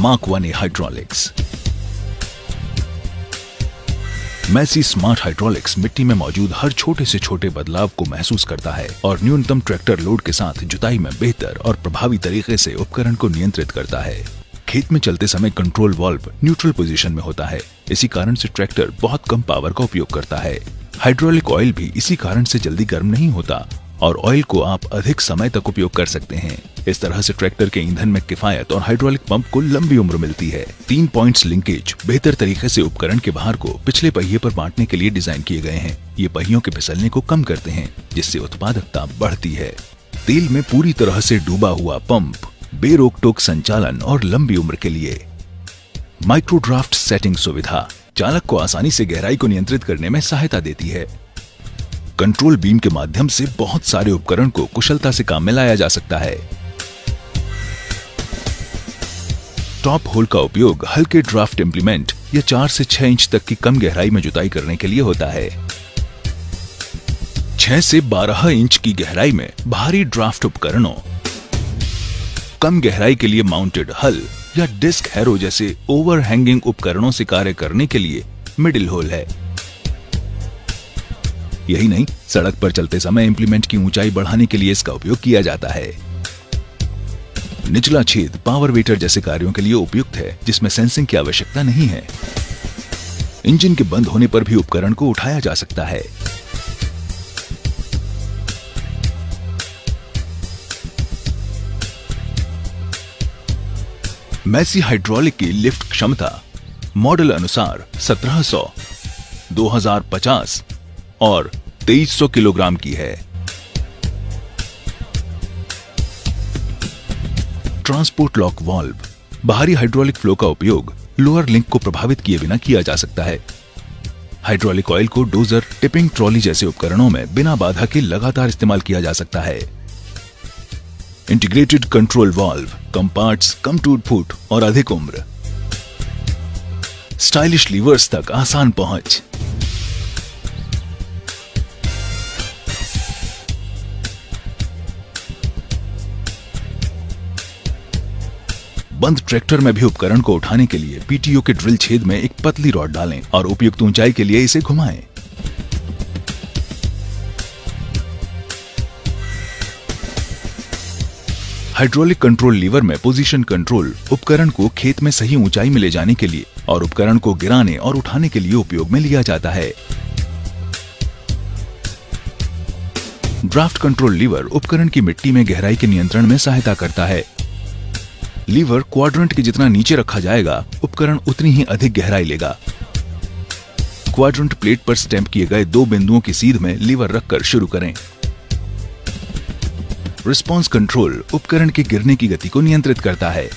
Mark 1A hydraulics. Massey smart hydraulics मिट्टी में मौजूद हर छोटे से छोटे बदलाव को महसूस करता है और न्यूनतम ट्रैक्टर लोड के साथ जुताई में बेहतर और प्रभावी तरीके से उपकरण को नियंत्रित करता है। खेत में चलते समय कंट्रोल वाल्व न्यूट्रल पोजीशन में होता है, इसी कारण से ट्रैक्टर बहुत कम पावर का उपयोग करता है। हाइड्रोलिक ऑयल भी इसी कारण से जल्दी गर्म नहीं होता और ऑयल को आप अधिक समय तक उपयोग कर सकते हैं। इस तरह से ट्रैक्टर के ईंधन में किफायत और हाइड्रोलिक पंप को लंबी उम्र मिलती है। 3 पॉइंट्स लिंकेज बेहतर तरीके से उपकरण के भार को पिछले पहिए पर बांटने के लिए डिजाइन किए गए हैं। ये पहियों के फिसलने को कम करते हैं, जिससे उत्पादकता बढ़ती है। तेल में पूरी तरह से डूबा हुआ पंप, बेरोक टोक संचालन और लंबी उम्र के लिए। माइक्रो ड्राफ्ट सेटिंग सुविधा चालक को आसानी से गहराई को नियंत्रित करने में सहायता देती है। कंट्रोल बीम के माध्यम से बहुत सारे उपकरण को कुशलता से काम में लाया जा सकता है। टॉप होल का उपयोग हल्के ड्राफ्ट इंप्लीमेंट या 4 से 6 इंच तक की कम गहराई में जुताई करने के लिए होता है। 6 से 12 इंच की गहराई में भारी ड्राफ्ट उपकरणों, कम गहराई के लिए माउंटेड हल या डिस्क हैरो जैसे ओवरहैंगिंग उपकरणों से कार्य करने के लिए मिडिल होल है। यही नहीं, सड़क पर चलते समय इंप्लीमेंट की ऊंचाई बढ़ाने के लिए इसका उपयोग किया जाता है। निचला छेद पावर वेटर जैसे कार्यों के लिए उपयुक्त है, जिसमें सेंसिंग की आवश्यकता नहीं है। इंजन के बंद होने पर भी उपकरण को उठाया जा सकता है। मैसी हाइड्रोलिक की लिफ्ट क्षमता मॉडल अनुसार 1700, 2050 और 2300 किलोग्राम की है। ट्रांसपोर्ट लॉक वाल्व बाहरी हाइड्रोलिक फ्लो का उपयोग लोअर लिंक को प्रभावित किए बिना किया जा सकता है। हाइड्रोलिक ऑयल को डोजर, टिपिंग ट्रॉली जैसे उपकरणों में बिना बाधा के लगातार इस्तेमाल किया जा सकता है। इंटीग्रेटेड कंट्रोल वाल्व, कम पार्ट्स, कम टूट फूट और अधिक उम्र। स्टाइलिश लीवर्स तक आसान पहुंच। बंद ट्रैक्टर में भी उपकरण को उठाने के लिए पीटीओ के ड्रिल छेद में एक पतली रॉड डालें और उपयुक्त ऊंचाई के लिए इसे घुमाएं। हाइड्रोलिक कंट्रोल लीवर में पोजीशन कंट्रोल उपकरण को खेत में सही ऊंचाई में ले जाने के लिए और उपकरण को गिराने और उठाने के लिए उपयोग में लिया जाता है। ड्राफ्ट कंट्रोल लीवर उपकरण की मिट्टी में गहराई के नियंत्रण में सहायता करता है। लीवर क्वाड्रेंट के जितना नीचे रखा जाएगा, उपकरण उतनी ही अधिक गहराई लेगा। क्वाड्रेंट प्लेट पर स्टैंप किए गए 2 बिंदुओं की सीध में लीवर रखकर शुरू करें। रिस्पांस कंट्रोल उपकरण के गिरने की गति को नियंत्रित करता है।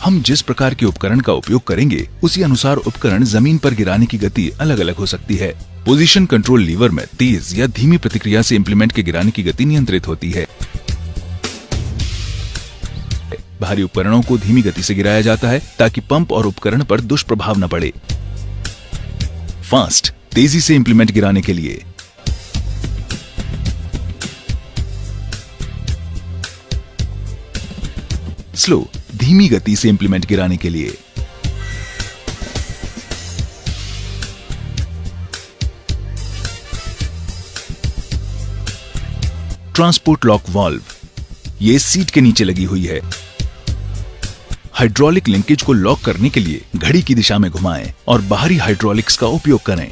हम जिस प्रकार के उपकरण का उपयोग करेंगे, उसी अनुसार उपकरण जमीन पर गिराने की गति अलग अलग हो सकती है। पोजीशन कंट्रोल लीवर में तेज या धीमी प्रतिक्रिया से इंप्लीमेंट के गिराने की गति नियंत्रित होती है। भारी उपकरणों को धीमी गति से गिराया जाता है ताकि पंप और उपकरण पर दुष्प्रभाव न पड़े। फास्ट तेजी से इंप्लीमेंट गिराने के लिए। स्लो धीमी गति से इंप्लीमेंट गिराने के लिए। ट्रांसपोर्ट लॉक वाल्व ये सीट के नीचे लगी हुई है। हाइड्रोलिक लिंकेज को लॉक करने के लिए घड़ी की दिशा में घुमाएं और बाहरी हाइड्रोलिक्स का उपयोग करें।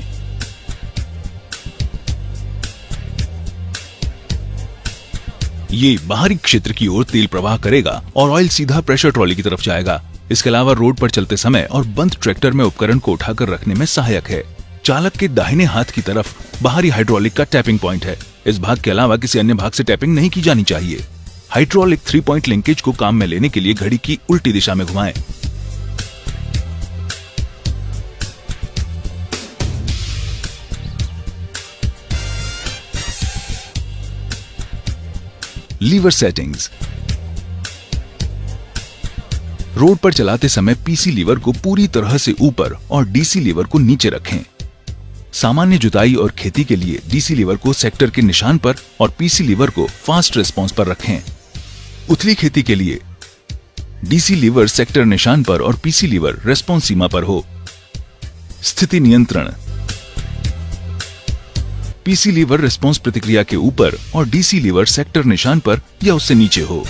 ये बाहरी क्षेत्र की ओर तेल प्रवाह करेगा और ऑयल सीधा प्रेशर ट्रॉली की तरफ जाएगा। इसके अलावा रोड पर चलते समय और बंद ट्रैक्टर में उपकरण को उठाकर रखने में सहायक है। चालक के दाहिने हाथ की तरफ बाहरी हाइड्रोलिक का टैपिंग पॉइंट है। इस भाग के अलावा किसी अन्य भाग से टैपिंग नहीं की जानी चाहिए। हाइड्रोलिक 3 पॉइंट लिंकेज को काम में लेने के लिए घड़ी की उल्टी दिशा में घुमाएं। लीवर सेटिंग्स रोड पर चलाते समय पीसी लीवर को पूरी तरह से ऊपर और डीसी लीवर को नीचे रखें। सामान्य जुताई और खेती के लिए डीसी लीवर को सेक्टर के निशान पर और पीसी लीवर को फास्ट रिस्पांस पर रखें। उथली खेती के लिए डीसी लीवर सेक्टर निशान पर और पीसी लीवर रेस्पॉन्स सीमा पर हो। स्थिति नियंत्रण, पीसी लीवर रेस्पॉन्स प्रतिक्रिया के ऊपर और डीसी लीवर सेक्टर निशान पर या उससे नीचे हो।